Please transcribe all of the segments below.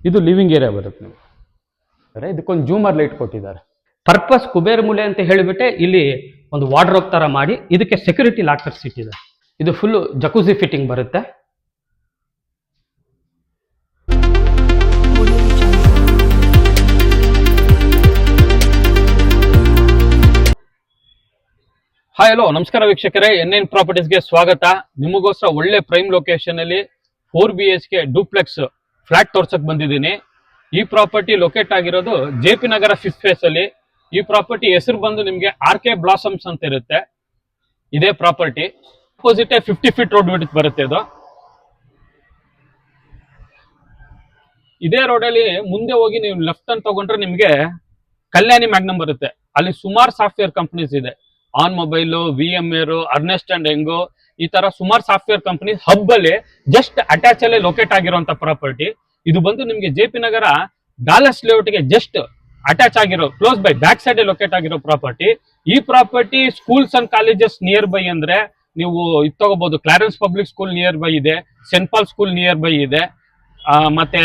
ಇದು living area ಬರುತ್ತೆ ನೀವು. ಇದಕ್ಕೊಂದು ಜೂಮರ್ ಲೈಟ್ ಕೊಟ್ಟಿದ್ದಾರೆ. ಪರ್ಪಸ್ ಕುಬೇರ ಮೂಲೆ ಅಂತ ಹೇಳಿಬಿಟ್ಟೆ ಇಲ್ಲಿ ಒಂದು ವಾರ್ಡ್ರೋಬ್ ತರ ಮಾಡಿ ಇದಕ್ಕೆ ಸೆಕ್ಯೂರಿಟಿ ಲಾಕರ್ಸ್ ಇಟ್ಟಿದ್ದಾರೆ. ಇದು ಫುಲ್ ಜಕೂಸಿ ಫಿಟ್ಟಿಂಗ್ ಬರುತ್ತೆ. ಹಾಯ್ ಹಲೋ ನಮಸ್ಕಾರ ವೀಕ್ಷಕರೇ, ಎನ್ ಪ್ರಾಪರ್ಟೀಸ್ಗೆ ಸ್ವಾಗತ. ನಿಮಗೋಸ್ಕರ ಒಳ್ಳೆ ಪ್ರೈಮ್ ಲೊಕೇಶನ್ ಅಲ್ಲಿ 4 BHK ಡೂಪ್ಲೆಕ್ಸ್ ಫ್ಲಾಟ್ ತೋರ್ಸಕ್ ಬಂದಿದ್ದೀನಿ. ಈ ಪ್ರಾಪರ್ಟಿ ಲೊಕೇಟ್ ಆಗಿರೋದು JP ನಗರ 5th ಫೇಸ್ ಅಲ್ಲಿ. ಈ ಪ್ರಾಪರ್ಟಿ ಹೆಸರು ಬಂದು ನಿಮ್ಗೆ RK ಬ್ಲಾಸಮ್ಸ್ ಅಂತ ಇರುತ್ತೆ. ಇದೇ ಪ್ರಾಪರ್ಟಿ ಅಪೋಸಿಟ್ 50 ಫೀಟ್ ರೋಡ್ ಬಿಟ್ಟು ಬರುತ್ತೆ. ಇದು ಇದೇ ರೋಡಲ್ಲಿ ಮುಂದೆ ಹೋಗಿ ನೀವು ಲೆಫ್ಟ್ ಅಂತ ತಗೊಂಡ್ರೆ ನಿಮ್ಗೆ ಕಲ್ಯಾಣಿ ಮ್ಯಾಗ್ನಮ್ ಬರುತ್ತೆ. ಅಲ್ಲಿ ಸುಮಾರು ಸಾಫ್ಟ್ವೇರ್ ಕಂಪನೀಸ್ ಇದೆ. On mobile, VMware, Ernst and Young, ಈ ತರ ಸುಮಾರು ಸಾಫ್ಟ್ವೇರ್ ಕಂಪನಿ ಹಬ್ ಅಲ್ಲಿ ಜಸ್ಟ್ ಅಟ್ಯಾಚ್ ಅಲ್ಲೇ ಲೊಕೇಟ್ ಆಗಿರುವಂತ ಪ್ರಾಪರ್ಟಿ. ಇದು ಬಂದು ನಿಮ್ಗೆ JP ನಗರ ಡಾಲಸ್ ಲೇಔಟ್ ಗೆ ಜಸ್ಟ್ ಅಟ್ಯಾಚ್ ಆಗಿರೋ close by back side locate ಆಗಿರೋ ಪ್ರಾಪರ್ಟಿ. ಈ property schools and colleges nearby ಅಂದ್ರೆ ನೀವು ಇದು ತಗೋಬಹುದು. Clarence public school nearby ಇದೆ, saint Paul school nearby ಇದೆ, ಮತ್ತೆ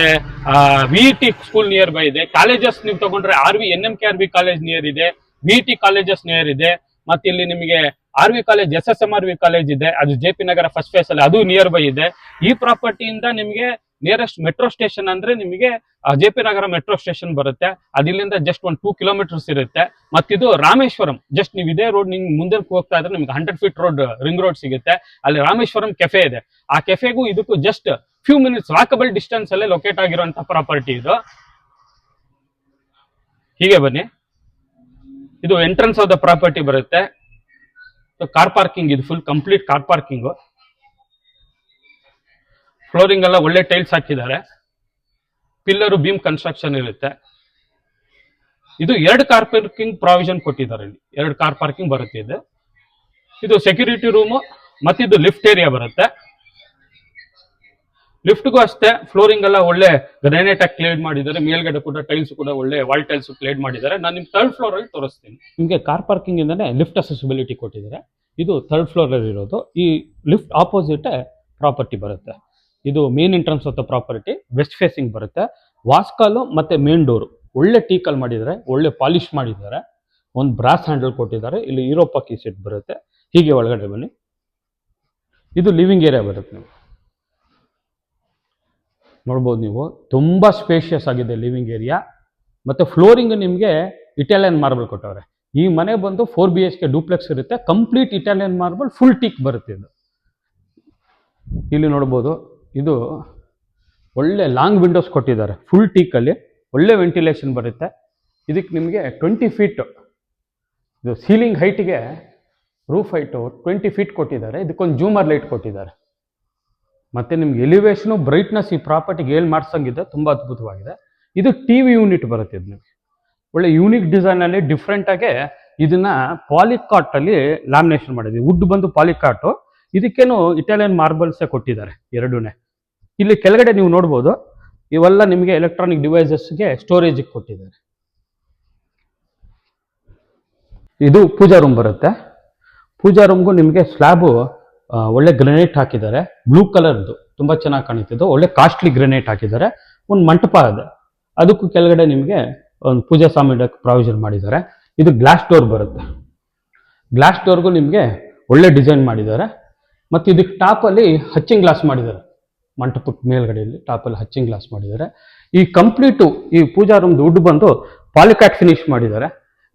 VET ಸ್ಕೂಲ್ ನಿಯರ್ ಬೈ ಇದೆ. ಕಾಲೇಜಸ್ ನೀವು ತಗೊಂಡ್ರೆ NMKRV ಕಾಲೇಜ್ ನಿಯರ್ ಇದೆ, VET ಕಾಲೇಜಸ್ ನಿಯರ್ ಇದೆ. ಮತ್ತೆ ಇಲ್ಲಿ ನಿಮಗೆ RV ಕಾಲೇಜ್, SSMRV ಕಾಲೇಜ್ ಇದೆ, ಅದು JP ನಗರ 1st ಫೇಸ್ ಅಲ್ಲಿ, ಅದು ನಿಯರ್ ಬೈ ಇದೆ. ಈ ಪ್ರಾಪರ್ಟಿಯಿಂದ ನಿಮಗೆ ನಿಯರೆಸ್ಟ್ ಮೆಟ್ರೋ ಸ್ಟೇಷನ್ ಅಂದ್ರೆ ನಿಮಗೆ JP ನಗರ ಮೆಟ್ರೋ ಸ್ಟೇಷನ್ ಬರುತ್ತೆ. ಅದಿಲ್ಲಿಂದ ಜಸ್ಟ್ 2 ಕಿಲೋಮೀಟರ್ಸ್ ಇರುತ್ತೆ. ಮತ್ತಿದು ರಾಮೇಶ್ವರಂ, ಜಸ್ಟ್ ನೀವು ಇದೇ ರೋಡ್ ನಿಮ್ಗೆ ಮುಂದೆ ಹೋಗ್ತಾ ಇದ್ರೆ ನಿಮ್ಗೆ 100 ಫೀಟ್ ರೋಡ್ ರಿಂಗ್ ರೋಡ್ ಸಿಗುತ್ತೆ. ಅಲ್ಲಿ ರಾಮೇಶ್ವರಂ ಕೆಫೆ ಇದೆ. ಆ ಕೆಫೆಗೂ ಇದಕ್ಕೂ just few minutes walkable distance ಅಲ್ಲೇ ಲೊಕೇಟ್ ಆಗಿರುವಂತ ಪ್ರಾಪರ್ಟಿ ಇದು. ಹೀಗೆ ಬನ್ನಿ, ಇದು ಎಂಟ್ರೆನ್ಸ್ ಆಫ್ ದ ಪ್ರಾಪರ್ಟಿ ಬರುತ್ತೆ. ಕಾರ್ ಪಾರ್ಕಿಂಗ್, ಇದು full complete car parking. Flooring ಎಲ್ಲ ಒಳ್ಳೆ ಟೈಲ್ಸ್ ಹಾಕಿದ್ದಾರೆ. ಪಿಲ್ಲರ್ ಬೀಮ್ ಕನ್ಸ್ಟ್ರಕ್ಷನ್ ಇರುತ್ತೆ. ಇದು 2 ಕಾರ್ ಪಾರ್ಕಿಂಗ್ ಪ್ರಾವಿಷನ್ ಕೊಟ್ಟಿದ್ದಾರೆ. ಇಲ್ಲಿ 2 ಕಾರ್ ಪಾರ್ಕಿಂಗ್ ಬರುತ್ತೆ. ಇದು ಸೆಕ್ಯೂರಿಟಿ ರೂಮ್ ಮತ್ತೆ ಇದು ಲಿಫ್ಟ್ ಏರಿಯಾ ಬರುತ್ತೆ. ಲಿಫ್ಟ್ಗೂ ಅಷ್ಟೇ ಫ್ಲೋರಿಂಗ್ ಎಲ್ಲ ಒಳ್ಳೆ ಗ್ರಾನೈಟ್ ಆಗಿ ಕ್ಲೇಡ್ ಮಾಡಿದ್ದಾರೆ. ಮೇಲ್ಗಡೆ ಕೂಡ ಟೈಲ್ಸ್ ಕೂಡ ಒಳ್ಳೆ ವಾಲ್ ಟೈಲ್ಸ್ ಕ್ಲೇಡ್ ಮಾಡಿದ್ದಾರೆ. ನಾನು ನಿಮ್ಗೆ 3rd ಫ್ಲೋರ್ ಅಲ್ಲಿ ತೋರಿಸ್ತೀನಿ. ನಿಮಗೆ ಕಾರ್ ಪಾರ್ಕಿಂಗ್ ಇಂದಾನೆ ಲಿಫ್ಟ್ ಅಸೆಸಿಬಿಲಿಟಿ ಕೊಟ್ಟಿದ್ದಾರೆ. ಇದು 3rd ಫ್ಲೋರ್ ಅಲ್ಲಿ ಇರೋದು. ಈ ಲಿಫ್ಟ್ ಆಪೋಸಿಟ್ ಪ್ರಾಪರ್ಟಿ ಬರುತ್ತೆ. ಇದು main entrance of the property, west facing ಬರುತ್ತೆ. ವಾಸ್ಕಾಲು ಮತ್ತೆ ಮೇನ್ ಡೋರ್ ಒಳ್ಳೆ ಟೀಕಲ್ ಮಾಡಿದ್ದಾರೆ, ಒಳ್ಳೆ ಪಾಲಿಶ್ ಮಾಡಿದ್ದಾರೆ. ಒಂದು ಬ್ರಾಸ್ ಹ್ಯಾಂಡಲ್ ಕೊಟ್ಟಿದ್ದಾರೆ. ಇಲ್ಲಿ ಯುರೋಪಾ ಕೀ ಸೆಟ್ ಬರುತ್ತೆ. ಹೀಗೆ ಒಳಗಡೆ ಬನ್ನಿ, ಇದು ಲಿವಿಂಗ್ ಏರಿಯಾ ಬರುತ್ತೆ. ನೀವು ನೋಡ್ಬೋದು, ನೀವು ತುಂಬಾ ಸ್ಪೇಷಿಯಸ್ ಆಗಿದೆ ಲಿವಿಂಗ್ ಏರಿಯಾ. ಮತ್ತೆ ಫ್ಲೋರಿಂಗ್ ನಿಮಗೆ ಇಟಾಲಿಯನ್ ಮಾರ್ಬಲ್ ಕೊಟ್ಟವ್ರೆ. ಈ ಮನೆ ಬಂದು 4 BHK ಡೂಪ್ಲೆಕ್ಸ್ ಇರುತ್ತೆ. Complete Italian marble full teak ಬರುತ್ತೆ. ಇದು ಇಲ್ಲಿ ನೋಡ್ಬೋದು, ಇದು ಒಳ್ಳೆ ಲಾಂಗ್ ವಿಂಡೋಸ್ ಕೊಟ್ಟಿದ್ದಾರೆ. ಫುಲ್ ಟೀಕ್ ಅಲ್ಲಿ ಒಳ್ಳೆ ವೆಂಟಿಲೇಷನ್ ಬರುತ್ತೆ. ಇದಕ್ಕೆ ನಿಮಗೆ 20 ಫೀಟ್ ಇದು ಸೀಲಿಂಗ್ ಹೈಟ್ಗೆ, ರೂಫ್ ಹೈಟು 20 ಫೀಟ್ ಕೊಟ್ಟಿದ್ದಾರೆ. ಇದಕ್ಕೊಂದು ಜೂಮರ್ ಲೈಟ್ ಕೊಟ್ಟಿದ್ದಾರೆ. ಮತ್ತೆ ನಿಮ್ಗೆ ಎಲಿವೇಶನ್ ಬ್ರೈಟ್ನೆಸ್ ಈ ಪ್ರಾಪರ್ಟಿಗೆ ಏಲ್ ಮಾಡ್ಸಂಗಿದೆ. ತುಂಬಾ ಅದ್ಭುತವಾಗಿದೆ. ಇದು TV ಯೂನಿಟ್ ಬರುತ್ತೆ. ಇದು ನಿಮಗೆ ಒಳ್ಳೆ ಯೂನಿಕ್ ಡಿಸೈನ್ ಅಲ್ಲಿ ಡಿಫ್ರೆಂಟ್ ಆಗಿ ಇದನ್ನ ಪಾಲಿಕಾಟ್ ಅಲ್ಲಿ ಲ್ಯಾಮಿನೇಷನ್ ಮಾಡಿದ್ವಿ. ವುಡ್ ಬಂದು ಪಾಲಿಕಾಟು, ಇದಕ್ಕೇನು ಇಟಾಲಿಯನ್ ಮಾರ್ಬಲ್ಸೇ ಕೊಟ್ಟಿದ್ದಾರೆ ಎರಡೂನೇ. ಇಲ್ಲಿ ಕೆಳಗಡೆ ನೀವು ನೋಡ್ಬೋದು, ಇವೆಲ್ಲ ನಿಮಗೆ ಎಲೆಕ್ಟ್ರಾನಿಕ್ ಡಿವೈಸಸ್ಗೆ ಸ್ಟೋರೇಜ್ ಕೊಟ್ಟಿದ್ದಾರೆ. ಇದು ಪೂಜಾ ರೂಮ್ ಬರುತ್ತೆ. ಪೂಜಾ ರೂಮ್ಗೂ ನಿಮಗೆ ಸ್ಲ್ಯಾಬು ಒಳ್ಳೆ ಗ್ರೆನೇಟ್ ಹಾಕಿದ್ದಾರೆ. ಬ್ಲೂ ಕಲರ್ದು ತುಂಬಾ ಚೆನ್ನಾಗಿ ಕಾಣುತ್ತಿದ್ದು, ಒಳ್ಳೆ ಕಾಸ್ಟ್ಲಿ ಗ್ರೆನೇಟ್ ಹಾಕಿದ್ದಾರೆ. ಒಂದು ಮಂಟಪ ಇದೆ, ಅದಕ್ಕೂ ಕೆಳಗಡೆ ನಿಮಗೆ ಒಂದು ಪೂಜಾ ಸಾಮಾನ್ಯ ಪ್ರಾವಿಷನ್ ಮಾಡಿದ್ದಾರೆ. ಇದು ಗ್ಲಾಸ್ ಡೋರ್ ಬರುತ್ತೆ. ಗ್ಲಾಸ್ ಡೋರ್ಗೂ ನಿಮಗೆ ಒಳ್ಳೆ ಡಿಸೈನ್ ಮಾಡಿದ್ದಾರೆ. ಮತ್ತು ಇದಕ್ಕೆ ಟಾಪಲ್ಲಿ ಹಚ್ಚಿಂಗ್ ಗ್ಲಾಸ್ ಮಾಡಿದ್ದಾರೆ. ಮಂಟಪಕ್ಕೆ ಮೇಲ್ಗಡೆಯಲ್ಲಿ ಟಾಪಲ್ಲಿ ಹಚ್ಚಿಂಗ್ ಗ್ಲಾಸ್ ಮಾಡಿದ್ದಾರೆ. ಈ ಕಂಪ್ಲೀಟು ಈ ಪೂಜಾ ರೂಮ್ದು ವುಡ್ ಬಂದು ಪಾಲಿಕಾಟ್ ಫಿನಿಶ್ ಮಾಡಿದ್ದಾರೆ.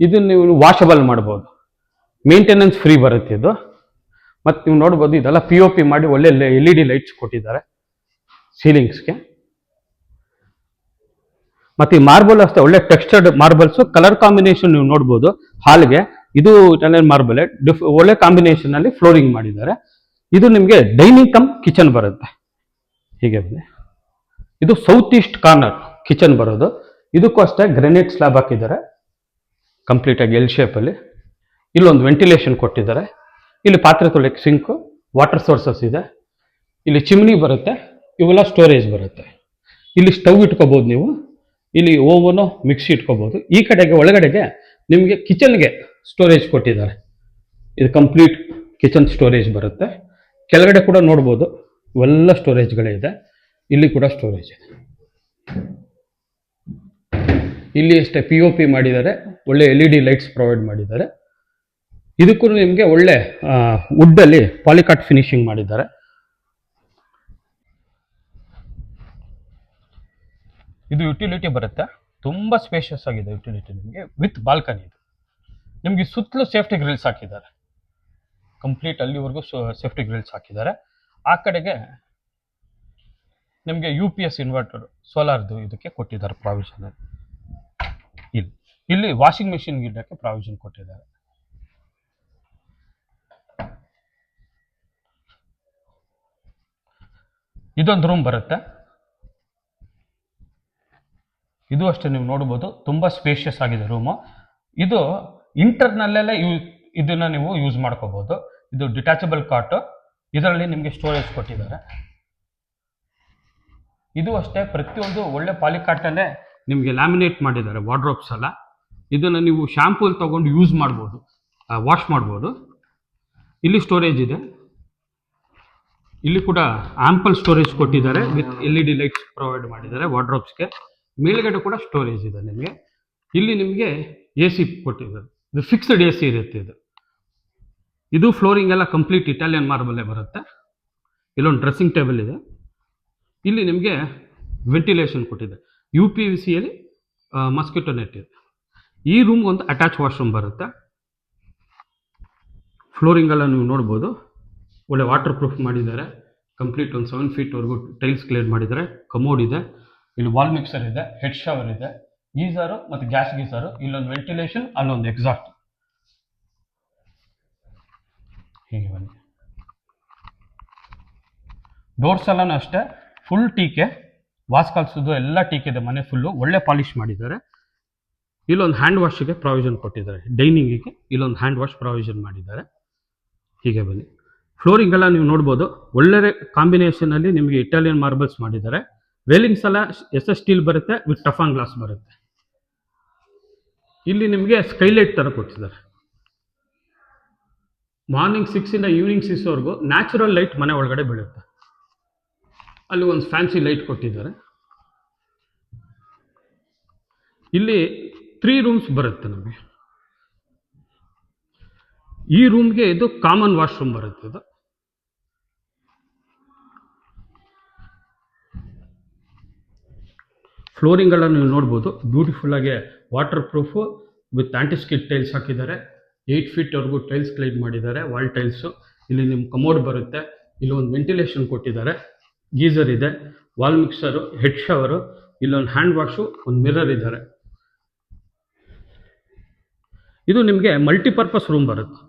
ಇದನ್ನ ನೀವು ವಾಷಬಲ್ ಮಾಡ್ಬೋದು, ಮೇಂಟೆನೆನ್ಸ್ ಫ್ರೀ ಬರುತ್ತೆ ಇದು. ಮತ್ತು ನೀವು ನೋಡ್ಬೋದು, ಇದೆಲ್ಲ POP ಮಾಡಿ ಒಳ್ಳೆ LED ಲೈಟ್ಸ್ ಕೊಟ್ಟಿದ್ದಾರೆ ಸೀಲಿಂಗ್ಸ್ಗೆ. ಮತ್ತೆ ಈ ಮಾರ್ಬಲ್ ಅಷ್ಟೇ ಒಳ್ಳೆ ಟೆಕ್ಸ್ಚರ್ಡ್ ಮಾರ್ಬಲ್ಸ್. ಕಲರ್ ಕಾಂಬಿನೇಷನ್ ನೀವು ನೋಡ್ಬೋದು. ಹಾಲ್ಗೆ ಇದು ಇಟಾಲಿಯನ್ ಮಾರ್ಬಲ್ ಒಳ್ಳೆ ಕಾಂಬಿನೇಷನ್ ಅಲ್ಲಿ ಫ್ಲೋರಿಂಗ್ ಮಾಡಿದ್ದಾರೆ. ಇದು ನಿಮಗೆ ಡೈನಿಂಗ್ ಕಮ್ ಕಿಚನ್ ಬರುತ್ತೆ. ಹೀಗೆ ಇದು ಸೌತ್ ಈಸ್ಟ್ ಕಾರ್ನರ್ ಕಿಚನ್ ಬರೋದು. ಇದಕ್ಕೂ ಅಷ್ಟೇ ಗ್ರೆನೇಟ್ ಸ್ಲ್ಯಾಬ್ ಹಾಕಿದ್ದಾರೆ ಕಂಪ್ಲೀಟ್ ಆಗಿ ಎಲ್ ಶೇಪ್ ಅಲ್ಲಿ. ಇಲ್ಲೊಂದು ವೆಂಟಿಲೇಷನ್ ಕೊಟ್ಟಿದ್ದಾರೆ. ಇಲ್ಲಿ ಪಾತ್ರೆ ತೊಳೆಯಕ್ಕೆ ಸಿಂಕು, ವಾಟರ್ ಸೋರ್ಸಸ್ ಇದೆ. ಇಲ್ಲಿ ಚಿಮ್ನಿ ಬರುತ್ತೆ. ಇವೆಲ್ಲ ಸ್ಟೋರೇಜ್ ಬರುತ್ತೆ. ಇಲ್ಲಿ ಸ್ಟವ್ ಇಟ್ಕೋಬಹುದು ನೀವು. ಇಲ್ಲಿ ಓವನು, ಮಿಕ್ಸಿ ಇಟ್ಕೋಬಹುದು. ಈ ಕಡೆಗೆ ಒಳಗಡೆಗೆ ನಿಮಗೆ ಕಿಚನ್ಗೆ ಸ್ಟೋರೇಜ್ ಕೊಟ್ಟಿದ್ದಾರೆ. ಇದು ಕಂಪ್ಲೀಟ್ ಕಿಚನ್ ಸ್ಟೋರೇಜ್ ಬರುತ್ತೆ. ಕೆಳಗಡೆ ಕೂಡ ನೋಡ್ಬೋದು, ಇವೆಲ್ಲ ಸ್ಟೋರೇಜ್ಗಳೇ ಇದೆ. ಇಲ್ಲಿ ಕೂಡ ಸ್ಟೋರೇಜ್ ಇದೆ. ಇಲ್ಲಿ ಅಷ್ಟೇ POP ಮಾಡಿದ್ದಾರೆ, ಒಳ್ಳೆ LED ಲೈಟ್ಸ್ ಪ್ರೊವೈಡ್ ಮಾಡಿದ್ದಾರೆ. ಇದಕ್ಕೂ ನಿಮಗೆ ಒಳ್ಳೆ ವುಡ್ಡಲ್ಲಿ ಪಾಲಿಕಾಟ್ ಫಿನಿಶಿಂಗ್ ಮಾಡಿದ್ದಾರೆ. ಇದು ಯುಟಿಲಿಟಿ ಬರುತ್ತೆ, ತುಂಬ ಸ್ಪೇಷಿಯಸ್ ಆಗಿದೆ ಯುಟಿಲಿಟಿ ನಿಮಗೆ, ವಿತ್ ಬಾಲ್ಕನಿ. ಇದು ನಿಮಗೆ ಸುತ್ತಲೂ ಸೇಫ್ಟಿ ಗ್ರಿಲ್ಸ್ ಹಾಕಿದ್ದಾರೆ, ಕಂಪ್ಲೀಟ್ ಅಲ್ಲಿವರೆಗೂ ಸೇಫ್ಟಿ ಗ್ರಿಲ್ಸ್ ಹಾಕಿದ್ದಾರೆ. ಆ ಕಡೆಗೆ ನಿಮಗೆ UPS ಇನ್ವರ್ಟರ್ ಸೋಲಾರ್ದು ಇದಕ್ಕೆ ಕೊಟ್ಟಿದ್ದಾರೆ ಪ್ರಾವಿಷನ್. ಇಲ್ಲಿ ವಾಷಿಂಗ್ ಮೆಷಿನ್ ಇಡಕ್ಕೆ ಪ್ರಾವಿಷನ್ ಕೊಟ್ಟಿದ್ದಾರೆ. ಇದೊಂದು ರೂಮ್ ಬರುತ್ತೆ, ಇದು ಅಷ್ಟೇ ನೀವು ನೋಡ್ಬೋದು, ತುಂಬಾ ಸ್ಪೇಷಿಯಸ್ ಆಗಿದೆ ರೂಮು. ಇದು ಇಂಟರ್ನಲ್ಲೆಲ್ಲ ಇದನ್ನ ನೀವು ಯೂಸ್ ಮಾಡ್ಕೋಬಹುದು. ಇದು ಡಿಟ್ಯಾಚಬಲ್ ಕಾಟ್, ಇದರಲ್ಲಿ ನಿಮಗೆ ಸ್ಟೋರೇಜ್ ಕೊಟ್ಟಿದ್ದಾರೆ. ಇದು ಅಷ್ಟೇ ಪ್ರತಿಯೊಂದು ಒಳ್ಳೆ ಪಾಲಿಕಾಟಲ್ಲೇ ನಿಮಗೆ ಲ್ಯಾಮಿನೇಟ್ ಮಾಡಿದ್ದಾರೆ ವಾರ್ಡ್ರೋಬ್ಸ್ ಎಲ್ಲ. ಇದನ್ನು ನೀವು ಶಾಂಪೂಲ್ ತಗೊಂಡು ಯೂಸ್ ಮಾಡ್ಬೋದು, ವಾಶ್ ಮಾಡ್ಬೋದು. ಇಲ್ಲಿ ಸ್ಟೋರೇಜ್ ಇದೆ, ಇಲ್ಲಿ ಕೂಡ ಆಂಪಲ್ ಸ್ಟೋರೇಜ್ ಕೊಟ್ಟಿದ್ದಾರೆ, ವಿತ್ LED ಲೈಟ್ಸ್ ಪ್ರೊವೈಡ್ ಮಾಡಿದ್ದಾರೆ ವಾರ್ಡ್ರೋಬ್ಸ್ಗೆ. ಮೇಲ್ಗಡೆ ಕೂಡ ಸ್ಟೋರೇಜ್ ಇದೆ ನಿಮಗೆ. ಇಲ್ಲಿ ನಿಮಗೆ AC ಕೊಟ್ಟಿದ್ದಾರೆ, ಇದು ಫಿಕ್ಸ್ಡ್ AC ಇರುತ್ತೆ. ಇದು ಫ್ಲೋರಿಂಗ್ ಎಲ್ಲ ಕಂಪ್ಲೀಟ್ ಇಟಾಲಿಯನ್ ಮಾರ್ಬಲ್ಲೇ ಬರುತ್ತೆ. ಇಲ್ಲೊಂದು ಡ್ರೆಸ್ಸಿಂಗ್ ಟೇಬಲ್ ಇದೆ. ಇಲ್ಲಿ ನಿಮಗೆ ವೆಂಟಿಲೇಷನ್ ಕೊಟ್ಟಿದೆ, UPVCಯಲ್ಲಿ ಮಸ್ಕಿಟೋ ನೆಟ್ ಇದೆ. ಈ ರೂಮ್ ಒಂದು ಅಟ್ಯಾಚ್ ವಾಶ್ರೂಮ್ ಬರುತ್ತೆ. ಫ್ಲೋರಿಂಗ್ ಎಲ್ಲ ನೀವು ನೋಡ್ಬೋದು, ಒಳ್ಳೆ ವಾಟರ್ ಪ್ರೂಫ್ ಮಾಡಿದ್ದಾರೆ. ಕಂಪ್ಲೀಟ್ ಒಂದು 7 ಫೀಟ್ವರೆಗೂ ಟೈಲ್ಸ್ ಕ್ಲಿಯರ್ ಮಾಡಿದ್ದಾರೆ. ಕಮೋಡ್ ಇದೆ, ಇಲ್ಲಿ ವಾಲ್ ಮಿಕ್ಸರ್ ಇದೆ, ಹೆಡ್ ಶವರ್ ಇದೆ, ಗೀಸರು ಮತ್ತು ಗ್ಯಾಸ್ ಗೀಸರು, ಇಲ್ಲೊಂದು ವೆಂಟಿಲೇಷನ್, ಅಲ್ಲೊಂದು ಎಕ್ಸಾಸ್ಟ್. ಹೀಗೆ ಬನ್ನಿ. ಡೋರ್ಸ್ ಎಲ್ಲನೂ ಅಷ್ಟೇ ಫುಲ್ ಟೀಕೆ, ವಾಸ್ ಕಲ್ಸೋದು ಎಲ್ಲ ಟೀಕೆ ಇದೆ. ಮನೆ ಫುಲ್ಲು ಒಳ್ಳೆ ಪಾಲಿಶ್ ಮಾಡಿದ್ದಾರೆ. ಇಲ್ಲೊಂದು ಹ್ಯಾಂಡ್ ವಾಶ್ಗೆ ಪ್ರಾವಿಷನ್ ಕೊಟ್ಟಿದ್ದಾರೆ, ಡೈನಿಂಗಿಗೆ ಇಲ್ಲೊಂದು ಹ್ಯಾಂಡ್ ವಾಶ್ ಪ್ರಾವಿಷನ್ ಮಾಡಿದ್ದಾರೆ. ಹೀಗೆ ಬನ್ನಿ. ಫ್ಲೋರಿಂಗ್ ಎಲ್ಲ ನೀವು ನೋಡ್ಬೋದು, ಒಳ್ಳೆ ಕಾಂಬಿನೇಷನಲ್ಲಿ ನಿಮಗೆ ಇಟಾಲಿಯನ್ ಮಾರ್ಬಲ್ಸ್ ಮಾಡಿದ್ದಾರೆ. ರೇಲಿಂಗ್ಸ್ ಎಲ್ಲ SS ಸ್ಟೀಲ್ ಬರುತ್ತೆ, ವಿತ್ ಟಫಾನ್ ಗ್ಲಾಸ್ ಬರುತ್ತೆ. ಇಲ್ಲಿ ನಿಮಗೆ ಸ್ಕೈಲೈಟ್ ಥರ ಕೊಟ್ಟಿದ್ದಾರೆ. ಮಾರ್ನಿಂಗ್ 6 ಇಂದ ಈವ್ನಿಂಗ್ 6 ವರೆಗೂ ನ್ಯಾಚುರಲ್ ಲೈಟ್ ಮನೆ ಒಳಗಡೆ ಬೀಳುತ್ತೆ. ಅಲ್ಲಿ ಒಂದು ಫ್ಯಾನ್ಸಿ ಲೈಟ್ ಕೊಟ್ಟಿದ್ದಾರೆ. ಇಲ್ಲಿ 3 ರೂಮ್ಸ್ ಬರುತ್ತೆ ನಮಗೆ. ಈ ರೂಮ್ಗೆ ಇದು ಕಾಮನ್ ವಾಶ್ರೂಮ್ ಬರುತ್ತೆ. ಇದು ಫ್ಲೋರಿಂಗ್ ಎಲ್ಲ ನೀವು ನೋಡ್ಬೋದು, ಬ್ಯೂಟಿಫುಲ್ ಆಗಿ water proof with anti-skid tiles ಹಾಕಿದ್ದಾರೆ. 8 ಫೀಟ್ವರೆಗೂ ಟೈಲ್ಸ್ ಕ್ಲೀನ್ ಮಾಡಿದ್ದಾರೆ, ವಾಲ್ ಟೈಲ್ಸು. ಇಲ್ಲಿ ನಿಮ್ಮ ಕಮೋಡ್ ಬರುತ್ತೆ, ಇಲ್ಲಿ ಒಂದು ವೆಂಟಿಲೇಷನ್ ಕೊಟ್ಟಿದ್ದಾರೆ, ಗೀಸರ್ ಇದೆ, ವಾಲ್ ಮಿಕ್ಸರು, ಹೆಡ್ ಶವರು, ಇಲ್ಲೊಂದು ಹ್ಯಾಂಡ್ ವಾಶು, ಒಂದು ಮಿರರ್ ಇದ್ದಾರೆ. ಇದು ನಿಮಗೆ ಮಲ್ಟಿಪರ್ಪಸ್ ರೂಮ್ ಬರುತ್ತೆ.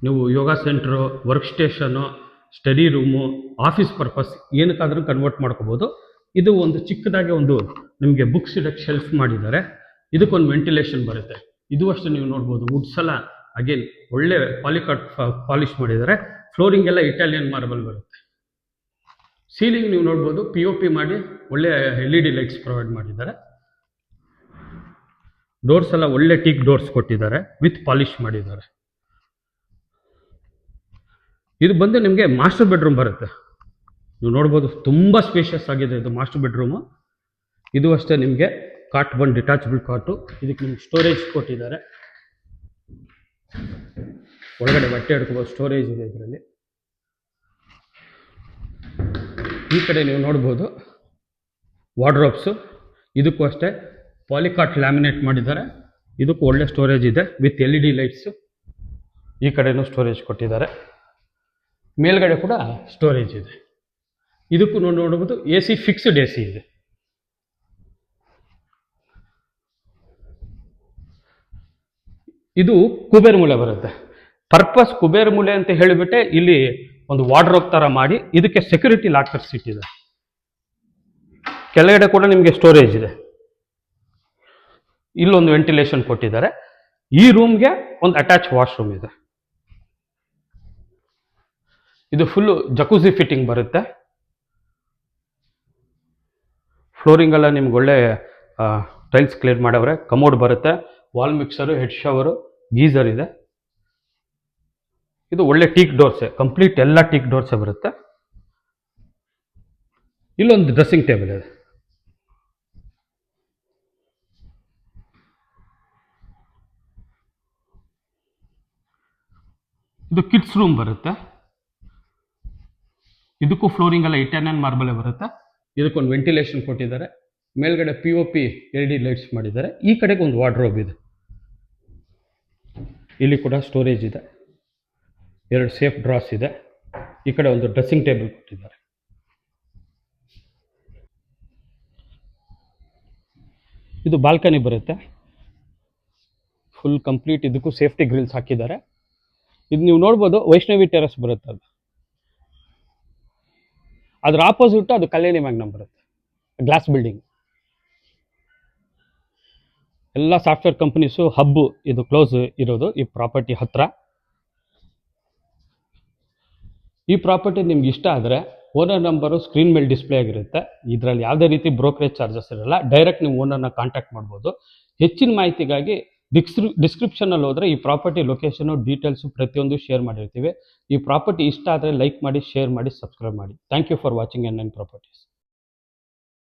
ನೀವು yoga centre, work station, study room, office purpose ಏನಕ್ಕಾದ್ರೂ ಕನ್ವರ್ಟ್ ಮಾಡ್ಕೋಬೋದು. ಇದು ಒಂದು ಚಿಕ್ಕದಾಗಿ ಒಂದು ನಿಮಗೆ ಬುಕ್ಸ್ ಇಡಕ್ಕೆ ಶೆಲ್ಫ್ ಮಾಡಿದ್ದಾರೆ. ಇದಕ್ಕೊಂದು ವೆಂಟಿಲೇಷನ್ ಬರುತ್ತೆ. ಇದು ಅಷ್ಟೇ ನೀವು ನೋಡ್ಬೋದು, ವುಡ್ಸ್ ಎಲ್ಲ ಅಗೇನ್ ಒಳ್ಳೆ ಪಾಲಿಕಾಟ್ ಪಾಲಿಶ್ ಮಾಡಿದ್ದಾರೆ. ಫ್ಲೋರಿಂಗ್ ಎಲ್ಲ ಇಟಾಲಿಯನ್ ಮಾರ್ಬಲ್ ಬರುತ್ತೆ. ಸೀಲಿಂಗ್ ನೀವು ನೋಡ್ಬೋದು, POP ಮಾಡಿ ಒಳ್ಳೆ LED ಲೈಟ್ಸ್ ಪ್ರೊವೈಡ್ ಮಾಡಿದ್ದಾರೆ. ಡೋರ್ಸ್ ಎಲ್ಲ ಒಳ್ಳೆ ಟೀಕ್ ಡೋರ್ಸ್ ಕೊಟ್ಟಿದ್ದಾರೆ, ವಿತ್ ಪಾಲಿಶ್ ಮಾಡಿದ್ದಾರೆ. ಇದು ಬಂದು ನಿಮಗೆ ಮಾಸ್ಟರ್ ಬೆಡ್ರೂಮ್ ಬರುತ್ತೆ. ನೀವು ನೋಡ್ಬೋದು, ತುಂಬ ಸ್ಪೇಷಿಯಸ್ ಆಗಿದೆ ಇದು ಮಾಸ್ಟರ್ ಬೆಡ್ರೂಮು. ಇದು ಅಷ್ಟೇ ನಿಮಗೆ ಕಾಟ್ ಬಂದು ಡಿಟ್ಯಾಚಬಲ್ ಕಾಟು. ಇದಕ್ಕೆ ನಿಮ್ಗೆ ಸ್ಟೋರೇಜ್ ಕೊಟ್ಟಿದ್ದಾರೆ, ಒಳಗಡೆ ಬಟ್ಟೆ ಹಿಡ್ಕೋಬೋದು, ಸ್ಟೋರೇಜ್ ಇದೆ ಇದರಲ್ಲಿ. ಈ ಕಡೆ ನೀವು ನೋಡ್ಬೋದು ವಾರ್ಡ್ರೋಬ್ಸು. ಇದಕ್ಕೂ ಅಷ್ಟೇ ಪಾಲಿಕಾಟ್ ಲ್ಯಾಮಿನೇಟ್ ಮಾಡಿದ್ದಾರೆ. ಇದಕ್ಕೂ ಒಳ್ಳೆ ಸ್ಟೋರೇಜ್ ಇದೆ, ವಿತ್ LED ಲೈಟ್ಸು. ಈ ಕಡೆನೂ ಸ್ಟೋರೇಜ್ ಕೊಟ್ಟಿದ್ದಾರೆ, ಮೇಲ್ಗಡೆ ಕೂಡ ಸ್ಟೋರೇಜ್ ಇದೆ. ಇದಕ್ಕೂ ನೋಡ್ಬೋದು AC ಫಿಕ್ಸ್ಡ್ AC ಇದೆ. ಇದು ಕುಬೇರ್ ಮೂಲೆ ಬರುತ್ತೆ. ಪರ್ಪಸ್ ಕುಬೇರ್ ಮೂಲೆ ಅಂತ ಹೇಳಿಬಿಟ್ಟೆ ಇಲ್ಲಿ ಒಂದು ವಾರ್ಡ್ರೋಬ್ ಥರ ಮಾಡಿ ಇದಕ್ಕೆ ಸೆಕ್ಯೂರಿಟಿ ಲಾಕರ್ಸ್ ಇಟ್ಟಿದೆ. ಕೆಳಗಡೆ ಕೂಡ ನಿಮಗೆ ಸ್ಟೋರೇಜ್ ಇದೆ. ಇಲ್ಲೊಂದು ವೆಂಟಿಲೇಷನ್ ಕೊಟ್ಟಿದ್ದಾರೆ. ಈ ರೂಮ್ಗೆ ಒಂದು ಅಟ್ಯಾಚ್ ವಾಶ್ರೂಮ್ ಇದೆ. ಇದು ಫುಲ್ಲು ಜಕೂಸಿ ಫಿಟ್ಟಿಂಗ್ ಬರುತ್ತೆ. ಫ್ಲೋರಿಂಗ್ ಎಲ್ಲ ನಿಮ್ಗೆ ಒಳ್ಳೆ ಟೈಲ್ಸ್ ಕ್ಲಿಯರ್ ಮಾಡವ್ರೆ. ಕಮೋಡ್ ಬರುತ್ತೆ, ವಾಲ್ ಮಿಕ್ಸರು, ಹೆಡ್ ಶವರು, ಗೀಸರ್ ಇದೆ. ಇದು ಒಳ್ಳೆ ಟೀಕ್ ಡೋರ್ಸೆ, ಕಂಪ್ಲೀಟ್ ಎಲ್ಲ ಟೀಕ್ ಡೋರ್ಸೇ ಬರುತ್ತೆ. ಇಲ್ಲೊಂದು ಡ್ರೆಸ್ಸಿಂಗ್ ಟೇಬಲ್ ಇದೆ. ಇದು ಕಿಡ್ಸ್ ರೂಮ್ ಬರುತ್ತೆ. ಇದಕ್ಕೂ ಫ್ಲೋರಿಂಗ್ ಎಲ್ಲ ಇಟಾಲಿಯನ್ ಮಾರ್ಬಲ್ ಬರುತ್ತೆ. ಇದಕ್ಕೊಂದು ವೆಂಟಿಲೇಷನ್ ಕೊಟ್ಟಿದ್ದಾರೆ. ಮೇಲ್ಗಡೆ POP LED ಲೈಟ್ಸ್ ಮಾಡಿದ್ದಾರೆ. ಈ ಕಡೆಗೆ ಒಂದು ವಾರ್ಡ್ರೋಬ್ ಇದೆ. ಇಲ್ಲಿ ಕೂಡ ಸ್ಟೋರೇಜ್ ಇದೆ. 2 ಸೇಫ್ ಡ್ರಾಸ್ ಇದೆ. ಈ ಕಡೆ ಒಂದು ಡ್ರೆಸ್ಸಿಂಗ್ ಟೇಬಲ್ ಕೊಟ್ಟಿದ್ದಾರೆ. ಇದು ಬಾಲ್ಕನಿ ಬರುತ್ತೆ. Full complete. ಇದಕ್ಕೂ ಸೇಫ್ಟಿ ಗ್ರಿಲ್ಸ್ ಹಾಕಿದ್ದಾರೆ. ಇದು ನೀವು ನೋಡ್ಬೋದು, ವೈಷ್ಣವಿ ಟೆರಸ್ ಬರುತ್ತೆ. ಅದು ಅದ್ರ ಆಪೋಸಿಟ್ ಅದು ಕಲ್ಯಾಣಿ ಮ್ಯಾಗ್ನಮ್ ಬರುತ್ತೆ, ಗ್ಲಾಸ್ ಬಿಲ್ಡಿಂಗ್. ಎಲ್ಲ ಸಾಫ್ಟ್ವೇರ್ ಕಂಪನೀಸು ಹಬ್ಬು ಇದು ಕ್ಲೋಸ್ ಇರೋದು ಈ ಪ್ರಾಪರ್ಟಿ ಹತ್ರ. ಈ ಪ್ರಾಪರ್ಟಿ ನಿಮ್ಗೆ ಇಷ್ಟ ಆದರೆ ಓನರ್ ನಂಬರು ಸ್ಕ್ರೀನ್ ಮೇಲೆ ಡಿಸ್ಪ್ಲೇ ಆಗಿರುತ್ತೆ. ಇದರಲ್ಲಿ ಯಾವುದೇ ರೀತಿ ಬ್ರೋಕರೇಜ್ ಚಾರ್ಜಸ್ ಇರಲ್ಲ. ಡೈರೆಕ್ಟ್ ನೀವು ಓನರ್ನ ಕಾಂಟ್ಯಾಕ್ಟ್ ಮಾಡ್ಬೋದು. ಹೆಚ್ಚಿನ ಮಾಹಿತಿಗಾಗಿ ಡಿಸ್ಕ್ರಿಪ್ಷನಲ್ಲಿ ಹೋದರೆ ಈ ಪ್ರಾಪರ್ಟಿ ಲೊಕೇಶನು ಡೀಟೇಲ್ಸು ಪ್ರತಿಯೊಂದು ಶೇರ್ ಮಾಡಿರ್ತೀವಿ. ಈ ಪ್ರಾಪರ್ಟಿ ಇಷ್ಟ ಆದರೆ ಲೈಕ್ ಮಾಡಿ, ಶೇರ್ ಮಾಡಿ, ಸಬ್ಸ್ಕ್ರೈಬ್ ಮಾಡಿ. Thank you for watching N9 Properties.